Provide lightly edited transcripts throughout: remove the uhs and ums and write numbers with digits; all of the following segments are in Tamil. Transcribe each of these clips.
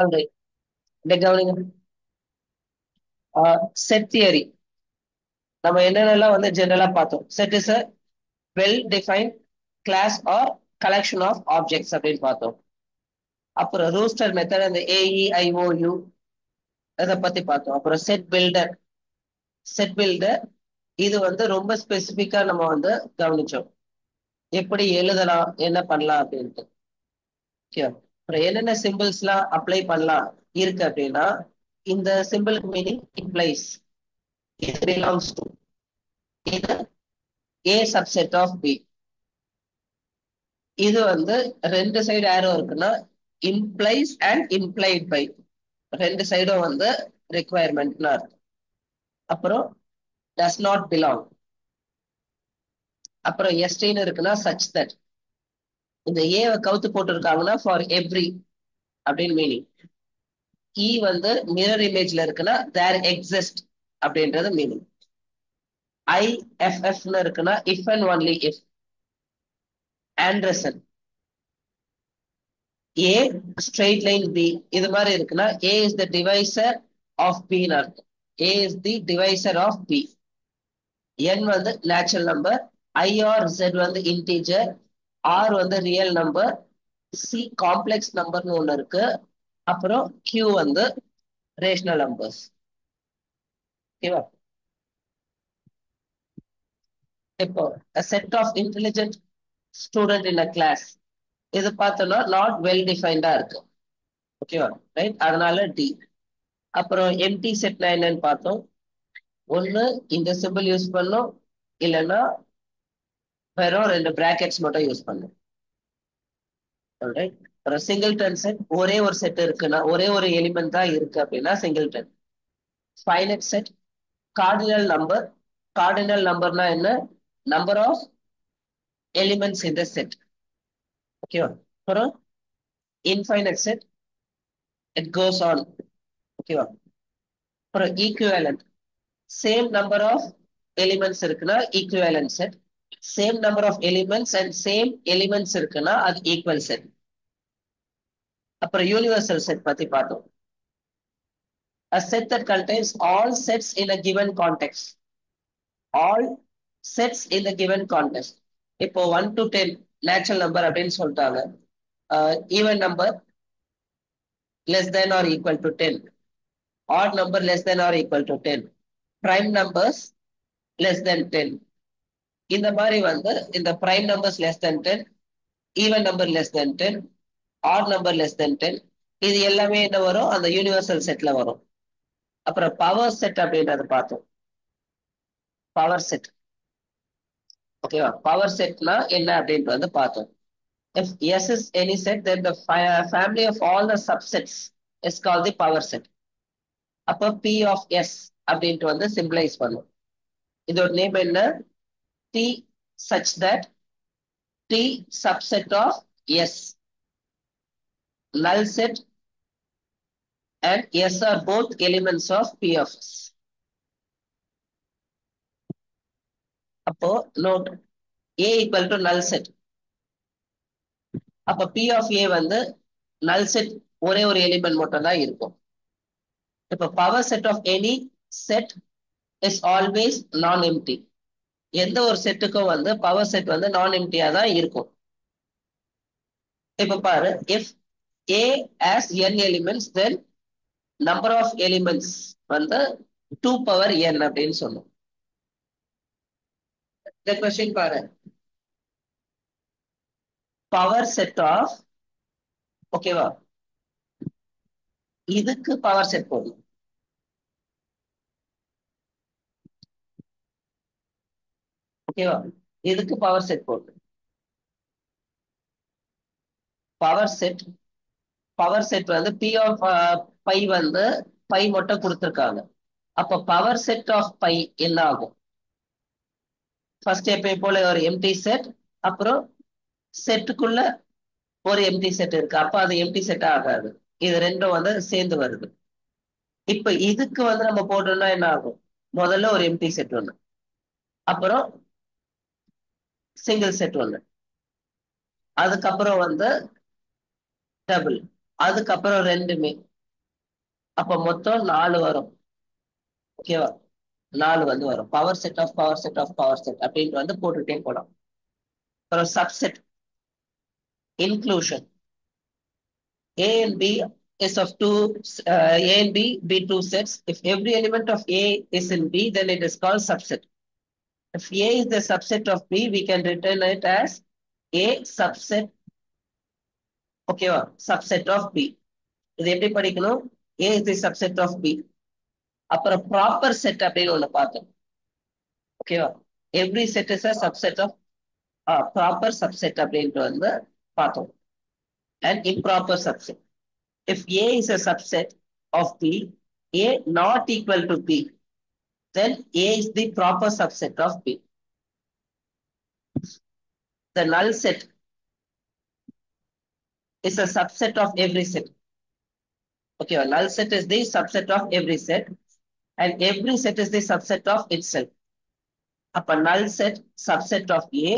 ஆல்ரைட். இந்த கவனிங்க. செட் தியரி நம்ம என்னென்னலாம் வந்து ஜெனரலா பார்த்தோம். Set is a well defined class or collection of objects அப்படின்னு பார்த்தோம். அப்புறம் ரூஸ்டர் மெத்தட் அந்த AEIOU அதை பத்தி பார்த்தோம். அப்புறம் செட் பில்டர் இது வந்து ரொம்ப ஸ்பெசிபிக்கா நம்ம வந்து கவனிச்சோம். எப்படி எழுதலாம், என்ன பண்ணலாம் அப்படின்ட்டு. ஓகே. அப்புறம் என்னென்ன சிம்பிள்ஸ் எல்லாம் அப்ளை பண்ணலாம் இருக்கு அப்படின்னா, இந்த சிம்பிளுக்கு மீனிங் இம்ப்ளைஸ், இது பிலாங்ஸ் டு, இது A சப்செட் ஆஃப் B. இது வந்து ரெண்டு சைடு ஏரோ இருக்குன்னா இம்ப்ளைஸ் அண்ட் இம்ப்ளைட் பை, ரெண்டு சைடும் வந்து ரெக்குவயர்மெண்ட்னா இருக்கு. அப்புறம் டஸ் நாட் பிலாங். அப்புறம் எஸ்டின்னு இருக்குன்னா சச் தட், இந்த ஏவை கவுத்து போட்டிருக்காங்கன்னா ஃபார் எவ்ரி அப்படின்னு மீனிங். இ வந்து மிரர் இமேஜ்ல இருக்குன்னா தேர் எக்ஸிஸ்ட் அப்படின்றது மீனிங். IFFன்னு இருக்குன்னா if and only if. And then A straight line B இது மாதிரி இருக்குன்னா A is the divisor of Bன்னு அர்த்தம். A is the divisor of B. N வந்து natural number, I or Z வந்து இன்டீஜர், R வந்து ரியல் நம்பர், C காம்ப்ளெக்ஸ் நம்பர்னு ஒண்ணு இருக்கு, அப்புறம் Q வந்து ரேஷனல் நம்பர்ஸ். ஓகேவா? இப்போ a set of intelligent student in a class இது பார்த்தோம்னா நாட் வெல் டிஃபைன்டா இருக்கு. ஓகேவா? ரைட், அதனால டி. அப்புறம் எம்டி செட்னா என்னன்னு பார்த்தோம். ஒண்ணு இந்த சிம்பிள் யூஸ் பண்ணும், இல்லைன்னா வெறும் ரெண்டு பிராக்கெட்ஸ் மட்டும் யூஸ் பண்ணும். ரைட். அப்புறம் சிங்கிள்டன் செட், ஒரே ஒரு செட் இருக்குன்னா, ஒரே ஒரு எலிமெண்ட் தான் இருக்கு அப்படின்னா singleton. Finite set, cardinal number. Cardinal நம்பர்னா என்ன? Number of elements in the set. ஓகேவா? அப்புறம் infinite set, it goes on. ஓகேவா? அப்புறம் equivalent, same number of elements இருக்குன்னா equivalent set. Same number of elements and same elements இருக்குன்னா அது ஈக்குவல் செட். அப்புறம் யூனிவர்சல் செட் பத்தி பார்த்தோம். A set that contains all sets in a given context. All sets in the given context. இப்போ 1 to 10 நேச்சுரல் நம்பர் அப்படின்னு சொல்லிட்டாங்க. Even number less than or equal to 10. Odd number less than or equal to 10. Prime numbers less than 10. இந்த மாதிரி வந்து இந்த prime numbers less than 10, even number less than 10, odd number less than 10, இது எல்லாமே என்ன வரும்? அந்த யூனிவர்சல் செட்ல வரும். அப்புறம் பவர் செட் அப்படின்றத பார்த்தோம். Power set. ஓகேவா? பவர் செட்னா என்ன அப்படின்ட்டு வந்து பார்த்தோம். If S is any set, then the family of all the subsets is called the power set. அப்போ P of S அப்படின்ட்டு வந்து சிம்பிளைஸ் பண்ணும். இதோட நேம் என்ன? T such that T subset of S. Null set and S are both elements of P of S. அப்போ note A equal to null set. அப்ப P of A வந்து null set ஒரே ஒரு எலிமெண்ட் மட்டும் தான் இருக்கும். இப்ப power set of any set is always non empty. எந்த ஒரு செட்டுக்கும் வந்து பவர் செட் வந்து நான் எம்டியா தான் இருக்கும். இப்ப பாரு, if A has n elements, then number of elements வந்து 2 power n அப்படின்னு சொல்லும். இந்த கொஸ்டின் பாரு, பவர் செட் ஆஃப், ஓகேவா, இதுக்கு பவர் செட் போடணும். ஓகேவா? இதுக்கு பவர் செட் போடணும். பவர் செட் வந்து P of பை வந்து பை மட்டும் கொடுத்துருக்காங்க. அப்ப பவர் செட் ஆஃப் பை என்ன ஆகும்? ஃபர்ஸ்ட் எப்பயும் போல ஒரு எம்டி செட், அப்புறம் செட்டுக்குள்ள ஒரு எம்டி செட் இருக்கு. அப்ப அது எம்டி செட் ஆகாது. இது ரெண்டும் வந்து சேர்ந்து வருது. இப்ப இதுக்கு வந்து நம்ம போட்டோம்னா என்ன ஆகும்? முதல்ல ஒரு எம்டி செட் ஒண்ணு, அப்புறம் சிங்கிள் செட் ஒண்ணு, அதுக்கப்புறம் வந்து டபுள், அதுக்கப்புறம் ரெண்டுமே, அப்ப மொத்தம் 4 வரும். ஓகேவா? 4 வந்து வரும். Power set of power set of power set அப்படின்ட்டு வந்து போட்டுட்டே போலாம். அப்புறம் subset, inclusion. A and B is of A and B two sets. If every element of A is in B, then it is called subset. If A is the subset of B, we can return it as A subset, ஓகேவா? subset of B. இது எப்படி படிக்கணும்? A is the subset of B. அப்புறம் ப்ராப்பர் செட் அப்படின்னு ஒண்ணு பார்த்தோம். ஓகேவா? Every set is a subset of proper subset அப்படின்ட்டு வந்து பார்த்தோம். And improper subset. If A is a subset of B, A not equal to B, then A is the proper subset of B. The null set is a subset of every set. Okay, a null set is the subset of every set, and every set is the subset of itself. Upper null set, subset of A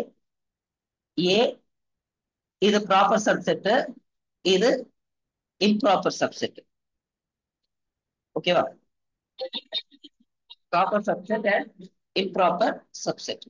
is a proper subset, is improper subset. Okay, proper subset and improper subset.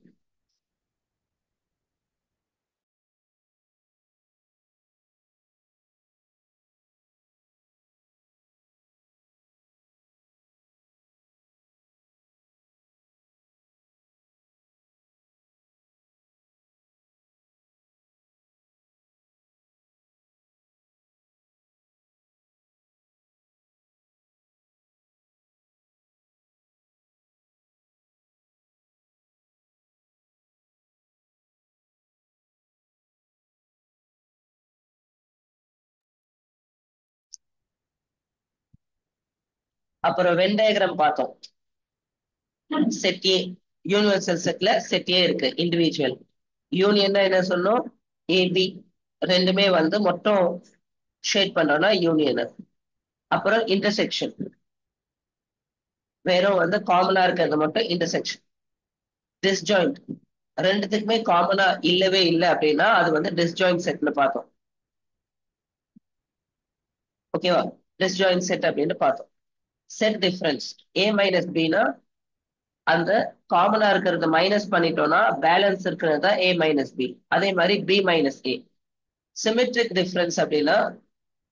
அப்புறம் வென் டயக்ராம் பார்த்தோம். செட் ஏ, யூனிவர்சல் செட்ல செட் ஏ இருக்கு, இண்டிவிஜுவல். யூனியன் என்ன சொன்னோம்? ஏபி ரெண்டுமே வந்து மொத்தம் ஷேட் பண்றோம்னா யூனியன். அப்புறம் இன்டர்செக்ஷன், வெறும் வந்து காமனா இருக்கிறது மட்டும் இன்டர்செக்ஷன். டிஸ்ஜாயிண்ட், ரெண்டுத்துக்குமே காமனா இல்லவே இல்லை அப்படின்னா அது வந்து டிஸ்ஜாயிண்ட் செட்னு பார்த்தோம். ஓகேவா? டிஸ்ஜாயிண்ட் செட் அப்படின்னு பார்த்தோம். செட் டிஃபரன்ஸ், ஏ மைனஸ் பினா அந்த காமனா இருக்கிறத மைனஸ் பண்ணிட்டோம்னா பேலன்ஸ் இருக்கிறது தான் ஏ மைனஸ் பி. அதே மாதிரி B minus A. Symmetric difference அப்படின்னா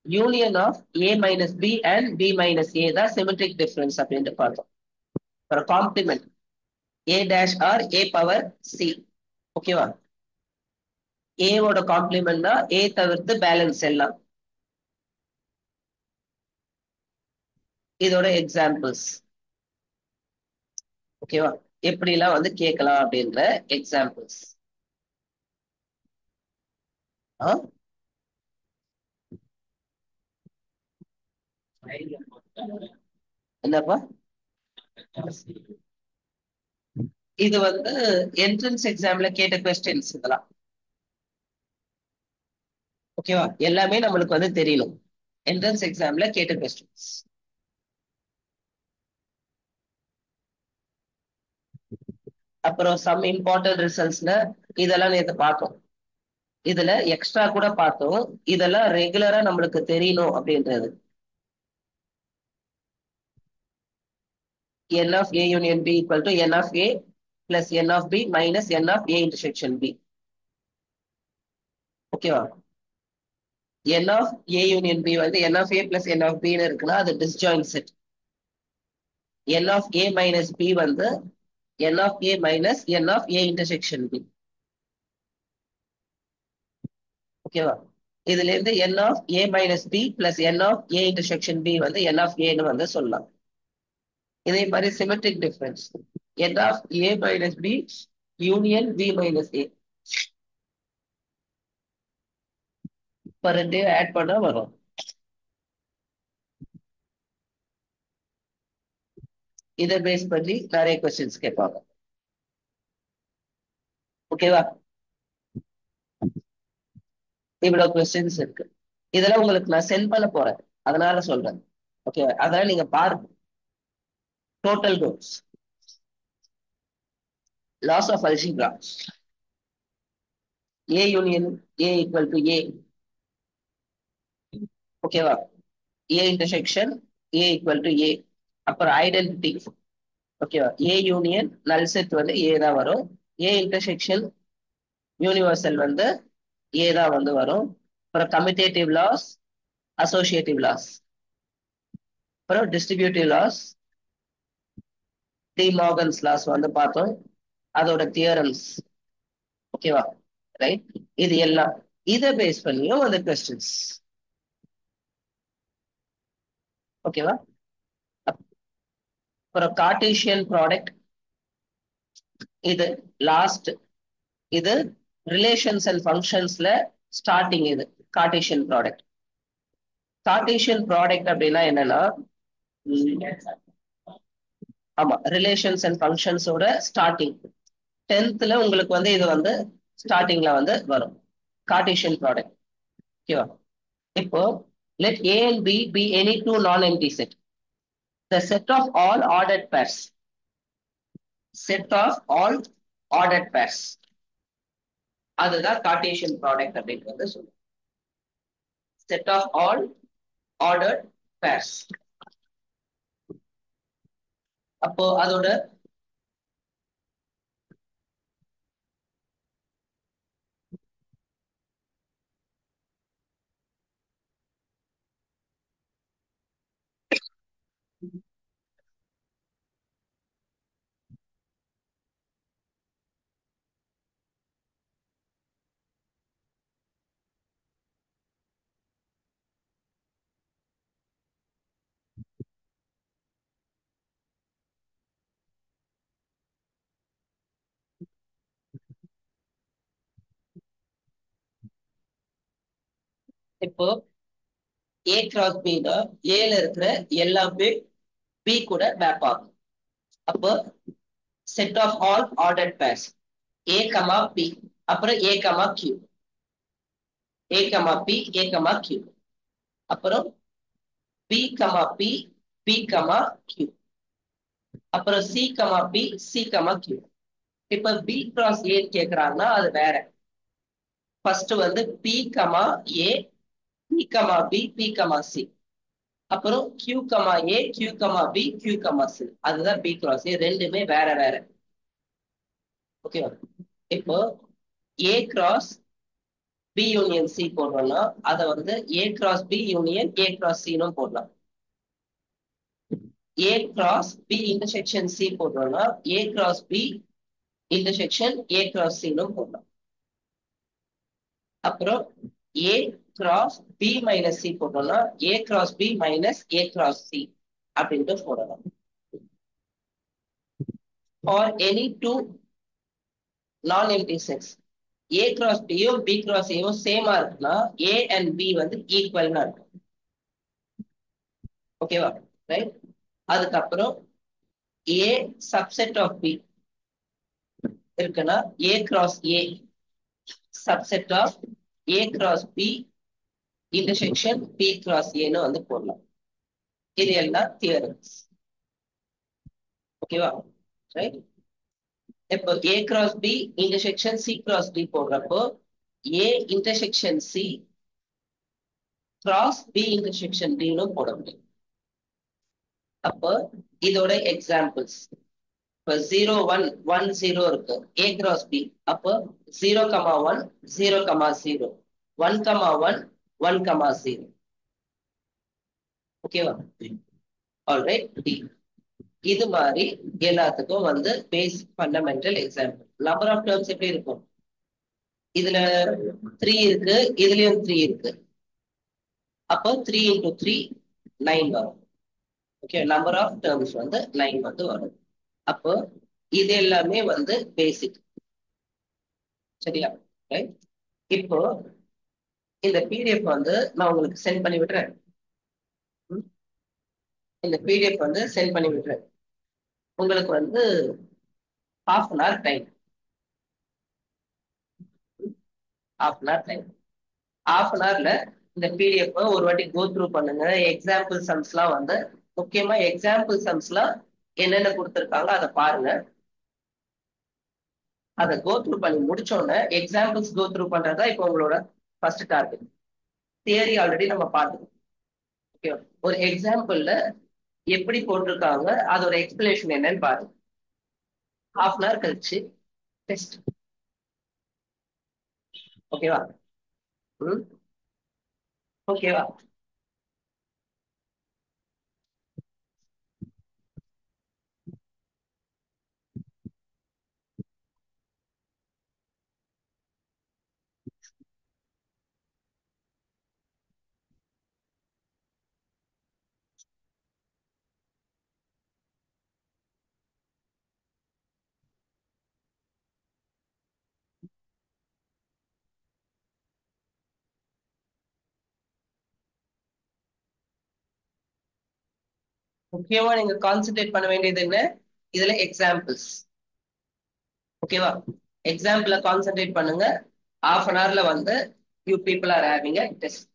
union of A minus B and B minus A தான் சிமெட்ரிக் டிஃபரன்ஸ் அப்படின்ட்டு பார்த்தோம். அப்புறம் complement, A dash or A power C. ஓகேவா? ஏவோட காம்ப்ளிமெண்ட்னா ஏ தவிர்த்து பேலன்ஸ் எல்லாம். இதோட எக்ஸாம்பிள்ஸ். ஓகேவா? எப்படிலாம் வந்து கேட்கலாம் அப்படின்ற எக்ஸாம்பிள்ஸ். என்னப்பா? இது வந்து என்ட்ரன்ஸ் எக்ஸாம்ல கேட்ட கொஸ்டின்ஸ் இதெல்லாம். ஓகேவா? எல்லாமே நம்மளுக்கு வந்து தெரியணும். என்ட்ரன்ஸ் எக்ஸாம்ல கேட்ட கொஸ்டின்ஸ். அப்புறம் சம் இம்பார்ட்டன்ட் ரிசல்ட்ஸ்ல இதெல்லாம் நேற்று பார்த்தோம். இதுல எக்ஸ்ட்ரா கூட பார்த்தோம். இதெல்லாம் ரெகுலரா நம்மளுக்கு தெரியணும் அப்படின்றது. n of A union B equal to n of A plus n of B minus n of A intersection B. ஓகேவா? n of A union B வந்து n of A plus n of B ன்னு இருக்குன்னா அது disjoint set. n of A minus B வந்து n of A minus n of A intersection B. ஓகேவா? இதுல இருந்து n of A minus B plus n of A intersection B வந்து n of A ன்னு வந்து சொல்லலாம். இதே மாதிரி symmetric difference, n of A minus B union B minus A. இப்ப ரெண்டையும் ஆட் பண்ணா வரும். இதை பேஸ் பண்ணி நிறைய கொஸ்டின்ஸ் கேட்பாங்க. ஓகேவா? இவ்வளவு கொஸ்டின்ஸ் இருக்கு. இதெல்லாம் உங்களுக்கு நான் சென்ட் பண்ண போறேன், அதனால சொல்றேன். ஓகே, அதனால நீங்க பாருங்க. Total goals, laws of algebra, A union A equal to A, ஓகேவா? A intersection A equal to A. அப்புறம் ஐடென்டிட்டி ஓகேவா? ஏ யூனியன் நல் செட் வந்து ஏ தான் வரும். ஏ இன்டர்செக்ஷன் யூனிவர்சல் வந்து ஏ தான் வந்து வரும். அப்புறம் கம்யூட்டேட்டிவ் லாஸ், அசோசியேட்டிவ் லாஸ், அப்புறம் distributive laws, De Morgan's laws வந்து பார்த்தோம். அதோட தியரம்ஸ் ஓகேவா? ரைட். இது எல்லாம் இதை பேஸ் பண்ணியும் அந்த கொஸ்டின்ஸ் ஓகேவா? அப்புறம் கார்டீசியன் ப்ராடக்ட், இது லாஸ்ட். இது ரிலேஷன்ஸ் அண்ட் ஃபங்க்ஷன்ஸ்ல ஸ்டார்டிங். இது கார்டீசியன் ப்ராடக்ட். கார்டீசியன் ப்ராடக்ட் அப்படின்னா என்னன்னா, ஆமா, ரிலேஷன்ஸ் அண்ட் ஃபங்க்ஷன்ஸோட ஸ்டார்டிங். 10th உங்களுக்கு வந்து இது வந்து ஸ்டார்டிங்ல வந்து வரும் கார்டீசியன் ப்ராடக்ட். ஓகேவா? இப்போ let A and B be any two non-empty set. The set of all ordered pairs. Set of all ordered pairs. அதுதான் கார்டீசியன் ப்ராடக்ட் அப்படின்னு வந்து சொல்லுவோம். Set of all ordered pairs. அப்போ அதோட இப்போ ஏ கிராஸ் பி தான் ஏல இருக்கிற எல்லாமே பி கூட மேப் ஆகும். அப்போ set of all ordered pairs a comma p, அப்புறம் a comma q, a comma p, a comma q, அப்புறம் b comma B, B comma q, அப்புறம் c comma p, c comma q. இப்ப பி கிராஸ் ஏ கேக்குறாங்கன்னா அது வேற. ஃபர்ஸ்ட் வந்து p comma a, p comma B, B comma c, அப்புறம் q comma a, q comma b, q comma c. அதுதான் பி கிராஸ் ஏ. ரெண்டுமே வேற வேற. ஓகேவா? இப்போ A cross B union C போடுறோம்னா அதை வந்து A cross B union A cross சின்னு போடலாம். A cross B intersection C போடுறோம்னா A cross B intersection A cross சின்னு போடலாம். அப்புறம் A cross B minus C போட்டோம்னா A cross B minus A cross C அப்படின்ட்டு போடலாம். For any two non empty sets A cross பியும் பி கிராஸ் ஏயும் சேமா இருக்குன்னா ஏ அண்ட் பி வந்து ஈக்குவல்னா இருக்கும். ஓகேவா? ரைட். அதுக்கப்புறம் ஏ சப்செட் ஆஃப் பி இருக்குன்னா A cross A subset of A cross B intersection B cross ஏன்னு வந்து போடலாம். இது எல்லாம் தியரம்ஸ். ஓகேவா? ரைட். இப்போ A cross B intersection C cross D போடுறப்போ A intersection C cross B intersection டின்னு போட முடியும். அப்போ இதோட எக்ஸாம்பிள்ஸ் இப்போ 0 1 1 0 இருக்கு ஏ கிராஸ் பி. அப்போ 0,1 0,0 1,1 1,0. ஓகேவா? ஆல்ரைட். டி இது மாதிரி எல்லாத்துக்கும் வந்து basic fundamental example. Number of terms எப்படி இருக்கும்? இதுல 3 இருக்கு, இதுலயும் 3 இருக்கு. அப்போ 3 into 3 9 வரும். ஓகே, நம்பர் ஆஃப் டேர்ம்ஸ் வந்து 9 வந்து வரும். அப்போ இது எல்லாமே வந்து பேசிக். சரியா? ரைட். இப்போ இந்த பிடிஎஃப் வந்து நான் உங்களுக்கு சென்ட் பண்ணி விடுறேன். இந்த பிடிஎஃப் வந்து சென்ட் பண்ணி விடுறேன். உங்களுக்கு வந்து half an hour time. half an hour time. half an hourல இந்த பிடிஎஃப் ஒரு வாட்டி கோ த்ரூ பண்ணுங்க. எக்ஸாம்பிள் சம்ஸ்லாம் வந்து முக்கியமா எக்ஸாம்பிள் சம்ஸ்லாம் என்னென்ன கொடுத்துருக்காங்க அதை பாருங்க. அதை கோ த்ரூ பண்ணி முடிச்சோடனே எக்ஸாம்பிள்ஸ் கோ த்ரூ பண்றதா இப்போ உங்களோட ஃபர்ஸ்ட் டார்கெட். தியரி ஆல்ரெடி நம்ம பார்த்துக்கோம். ஓகே, ஒரு எக்ஸாம்பிள்ல எப்படி போட்டிருக்காங்க அதோட எக்ஸ்பிளேஷன் என்னன்னு பாருங்க. ஹாஃப் அன் ஹவர் கழிச்சு டெஸ்ட். ஓகேவா? ம். ஓகேவா? முக்கியமா நீங்க கான்சென்ட்ரேட் பண்ண வேண்டியது என்ன? இதுல எக்ஸாம்பிள்ஸ். ஓகேவா? எக்ஸாம்பிள கான்சென்ட்ரேட் பண்ணுங்க. ஹாஃப் அன் ஹவர்ல வந்து you people are having a test.